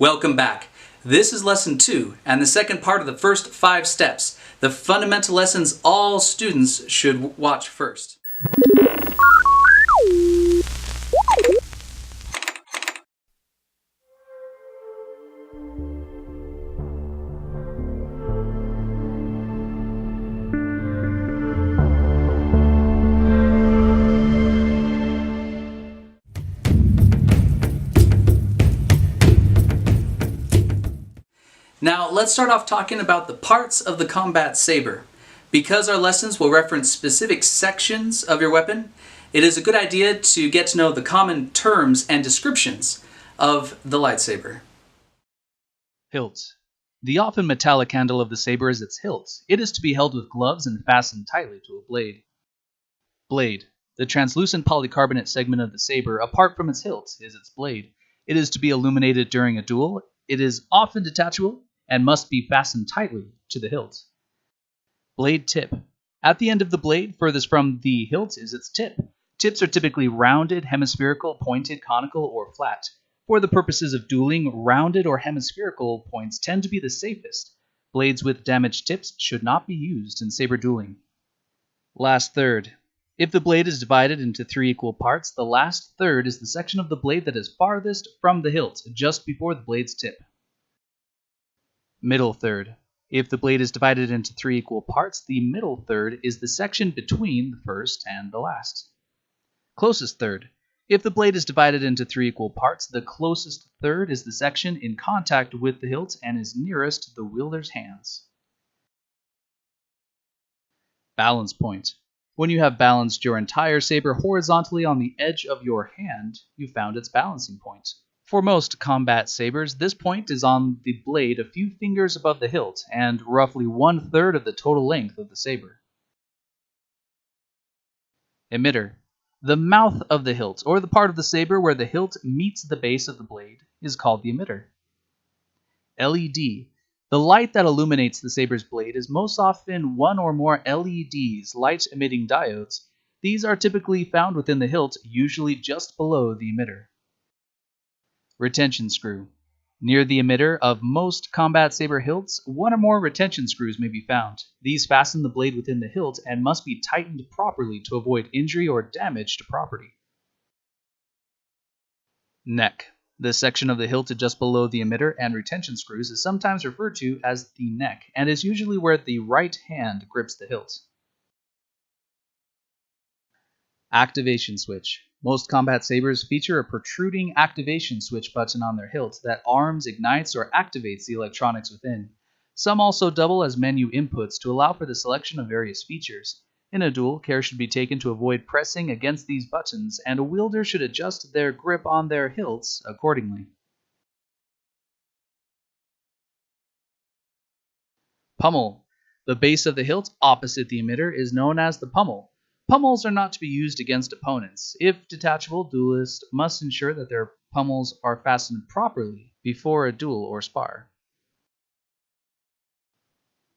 Welcome back. This is lesson 2 and the second part of the first 5 steps, the fundamental lessons all students should watch first. Now, let's start off talking about the parts of the combat saber. Because our lessons will reference specific sections of your weapon, it is a good idea to get to know the common terms and descriptions of the lightsaber. Hilt. The often metallic handle of the saber is its hilt. It is to be held with gloves and fastened tightly to a blade. Blade. The translucent polycarbonate segment of the saber, apart from its hilt, is its blade. It is to be illuminated during a duel. It is often detachable and must be fastened tightly to the hilt. Blade tip. At the end of the blade, furthest from the hilt, is its tip. Tips are typically rounded, hemispherical, pointed, conical, or flat. For the purposes of dueling, rounded or hemispherical points tend to be the safest. Blades with damaged tips should not be used in saber dueling. Last third. If the blade is divided into 3 equal parts, the last third is the section of the blade that is farthest from the hilt, just before the blade's tip. Middle third. If the blade is divided into 3 equal parts, the middle third is the section between the first and the last. Closest third. If the blade is divided into 3 equal parts, the closest third is the section in contact with the hilt and is nearest the wielder's hands. Balance point. When you have balanced your entire saber horizontally on the edge of your hand, you found its balancing point. For most combat sabers, this point is on the blade a few fingers above the hilt and roughly 1/3 of the total length of the saber. Emitter. The mouth of the hilt, or the part of the saber where the hilt meets the base of the blade, is called the emitter. LED. The light that illuminates the saber's blade is most often one or more LEDs, light-emitting diodes. These are typically found within the hilt, usually just below the emitter. Retention screw. Near the emitter of most combat saber hilts, 1 or more retention screws may be found. These fasten the blade within the hilt and must be tightened properly to avoid injury or damage to property. Neck. The section of the hilt just below the emitter and retention screws is sometimes referred to as the neck and is usually where the right hand grips the hilt. Activation switch. Most combat sabers feature a protruding activation switch button on their hilt that arms, ignites, or activates the electronics within. Some also double as menu inputs to allow for the selection of various features. In a duel, care should be taken to avoid pressing against these buttons, and a wielder should adjust their grip on their hilts accordingly. Pummel. The base of the hilt opposite the emitter is known as the pummel. Pummels are not to be used against opponents. If detachable, duelists must ensure that their pummels are fastened properly before a duel or spar.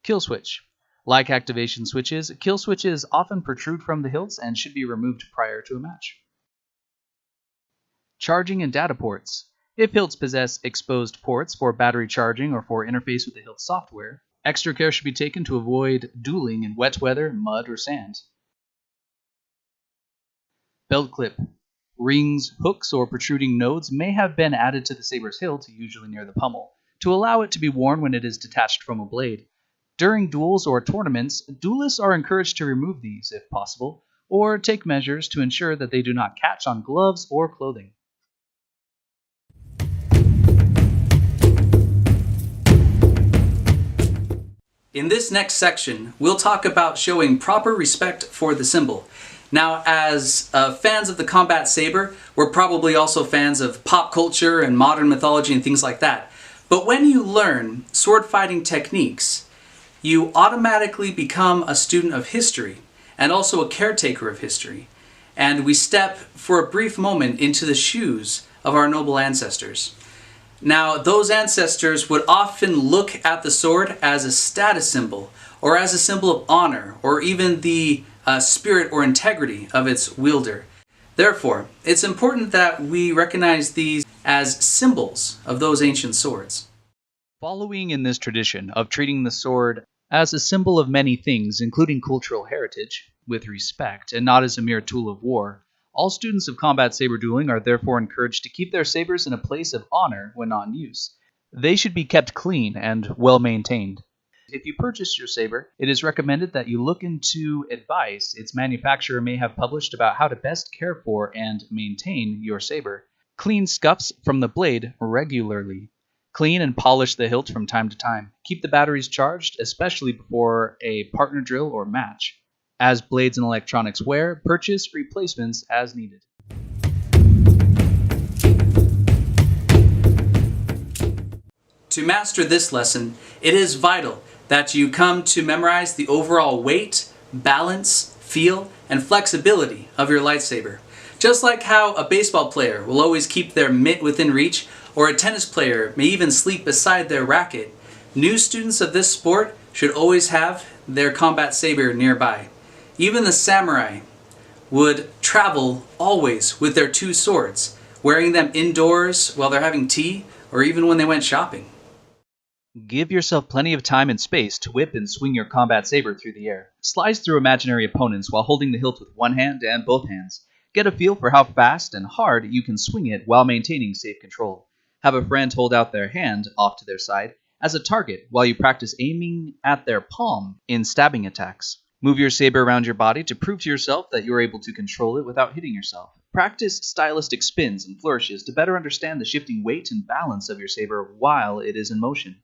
Kill switch. Like activation switches, kill switches often protrude from the hilts and should be removed prior to a match. Charging and data ports. If hilts possess exposed ports for battery charging or for interface with the hilt software, extra care should be taken to avoid dueling in wet weather, mud, or sand. Belt clip. Rings, hooks, or protruding nodes may have been added to the saber's hilt, usually near the pummel, to allow it to be worn when it is detached from a blade. During duels or tournaments, duelists are encouraged to remove these, if possible, or take measures to ensure that they do not catch on gloves or clothing. In this next section, we'll talk about showing proper respect for the symbol. Now, as fans of the combat saber, we're probably also fans of pop culture and modern mythology and things like that. But when you learn sword fighting techniques, you automatically become a student of history and also a caretaker of history. And we step for a brief moment into the shoes of our noble ancestors. Now, those ancestors would often look at the sword as a status symbol or as a symbol of honor or even the spirit or integrity of its wielder. Therefore, it's important that we recognize these as symbols of those ancient swords. Following in this tradition of treating the sword as a symbol of many things, including cultural heritage, with respect, and not as a mere tool of war, all students of combat saber dueling are therefore encouraged to keep their sabers in a place of honor when not in use. They should be kept clean and well maintained. If you purchase your saber, it is recommended that you look into advice its manufacturer may have published about how to best care for and maintain your saber. Clean scuffs from the blade regularly. Clean and polish the hilt from time to time. Keep the batteries charged, especially before a partner drill or match. As blades and electronics wear, purchase replacements as needed. To master this lesson, it is vital that you come to memorize the overall weight, balance, feel, and flexibility of your lightsaber. Just like how a baseball player will always keep their mitt within reach, or a tennis player may even sleep beside their racket, new students of this sport should always have their combat saber nearby. Even the samurai would travel always with their two swords, wearing them indoors while they're having tea, or even when they went shopping. Give yourself plenty of time and space to whip and swing your combat saber through the air. Slice through imaginary opponents while holding the hilt with one hand and both hands. Get a feel for how fast and hard you can swing it while maintaining safe control. Have a friend hold out their hand off to their side as a target while you practice aiming at their palm in stabbing attacks. Move your saber around your body to prove to yourself that you are able to control it without hitting yourself. Practice stylistic spins and flourishes to better understand the shifting weight and balance of your saber while it is in motion.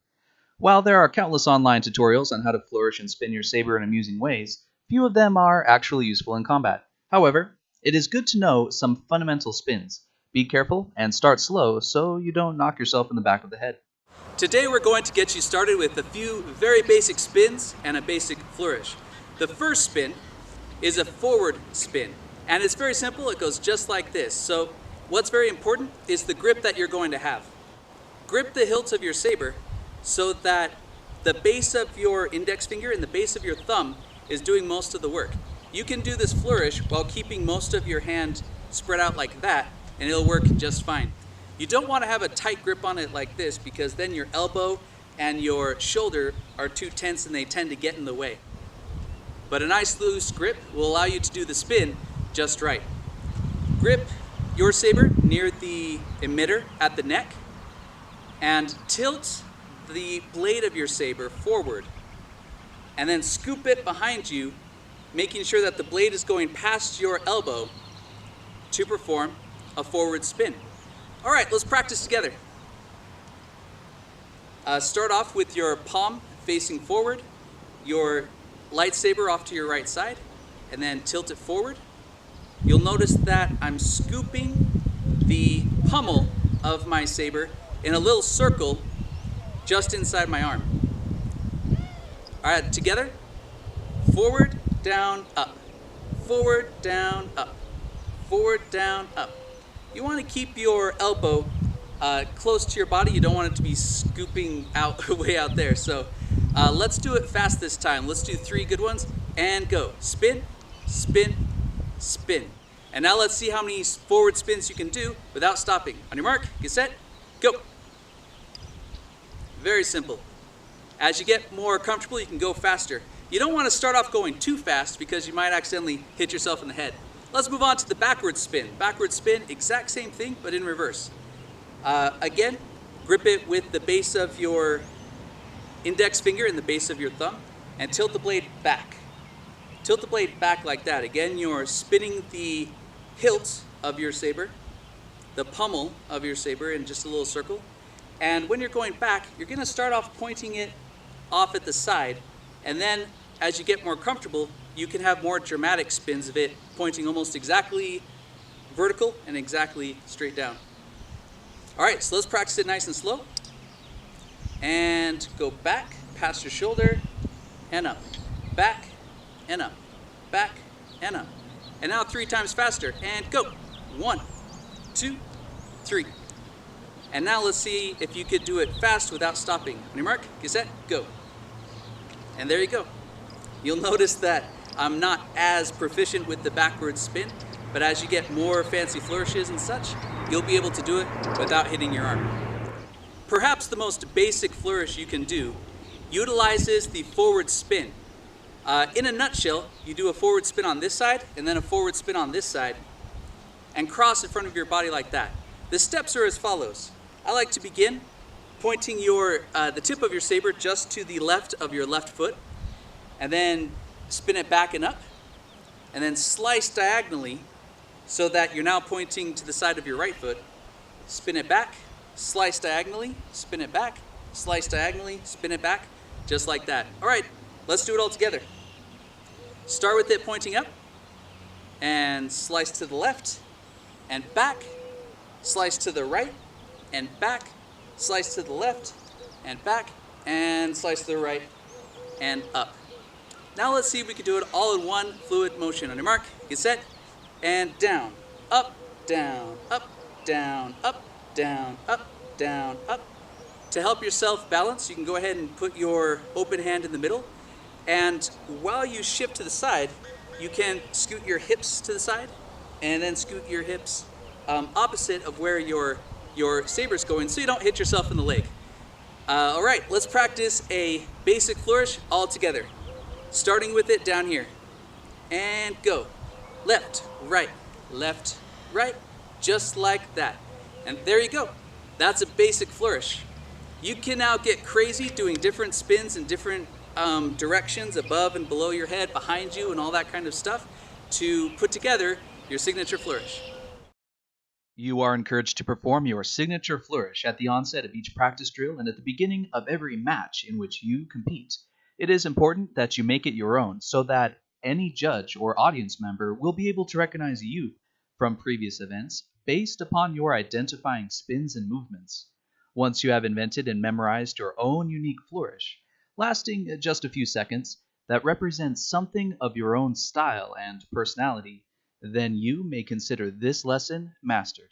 While there are countless online tutorials on how to flourish and spin your saber in amusing ways, few of them are actually useful in combat. However, it is good to know some fundamental spins. Be careful and start slow so you don't knock yourself in the back of the head. Today we're going to get you started with a few very basic spins and a basic flourish. The first spin is a forward spin, and it's very simple. It goes just like this. So what's very important is the grip that you're going to have. Grip the hilt of your saber so that the base of your index finger and the base of your thumb is doing most of the work. You can do this flourish while keeping most of your hand spread out like that, and it'll work just fine. You don't want to have a tight grip on it like this, because then your elbow and your shoulder are too tense and they tend to get in the way. But a nice loose grip will allow you to do the spin just right. Grip your saber near the emitter at the neck and tilt the blade of your saber forward, and then scoop it behind you, making sure that the blade is going past your elbow to perform a forward spin. All right, let's practice together. Start off with your palm facing forward, your lightsaber off to your right side, and then tilt it forward. You'll notice that I'm scooping the pommel of my saber in a little circle just inside my arm. All right, together. Forward, down, up. Forward, down, up. Forward, down, up. You want to keep your elbow close to your body. You don't want it to be scooping out way out there. So let's do it fast this time. Let's do 3 good ones and go. Spin, spin, spin. And now let's see how many forward spins you can do without stopping. On your mark, get set, go. Very simple. As you get more comfortable, you can go faster. You don't want to start off going too fast because you might accidentally hit yourself in the head. Let's move on to the backward spin. Backward spin, exact same thing, but in reverse. Again, grip it with the base of your index finger and the base of your thumb, and tilt the blade back. Tilt the blade back like that. Again, you're spinning the hilt of your saber, the pommel of your saber in just a little circle. And when you're going back, you're going to start off pointing it off at the side, and then as you get more comfortable, you can have more dramatic spins of it pointing almost exactly vertical and exactly straight down. All right, so let's practice it nice and slow. And go back, past your shoulder, and up. Back, and up. Back, and up. And now 3 times faster, and go. 1, 2, 3. And now let's see if you could do it fast without stopping. On your mark, get set, go. And there you go. You'll notice that I'm not as proficient with the backward spin, but as you get more fancy flourishes and such, you'll be able to do it without hitting your armor. Perhaps the most basic flourish you can do utilizes the forward spin. In a nutshell, you do a forward spin on this side and then a forward spin on this side and cross in front of your body like that. The steps are as follows. I like to begin pointing the tip of your saber just to the left of your left foot, and then spin it back and up, and then slice diagonally so that you're now pointing to the side of your right foot. Spin it back, slice diagonally, spin it back, slice diagonally, spin it back, just like that. All right, let's do it all together. Start with it pointing up, and slice to the left, and back, slice to the right, and back, slice to the left, and back, and slice to the right, and up. Now let's see if we can do it all in one fluid motion. On your mark, get set, and down, up, down, up, down, up, down, up, down, up. To help yourself balance, you can go ahead and put your open hand in the middle, and while you shift to the side, you can scoot your hips to the side, and then scoot your hips opposite of where your saber's going so you don't hit yourself in the leg. All right, let's practice a basic flourish all together. Starting with it down here. And go. Left, right, just like that. And there you go. That's a basic flourish. You can now get crazy doing different spins in different directions, above and below your head, behind you, and all that kind of stuff to put together your signature flourish. You are encouraged to perform your signature flourish at the onset of each practice drill and at the beginning of every match in which you compete. It is important that you make it your own so that any judge or audience member will be able to recognize you from previous events based upon your identifying spins and movements. Once you have invented and memorized your own unique flourish, lasting just a few seconds, that represents something of your own style and personality, then you may consider this lesson mastered.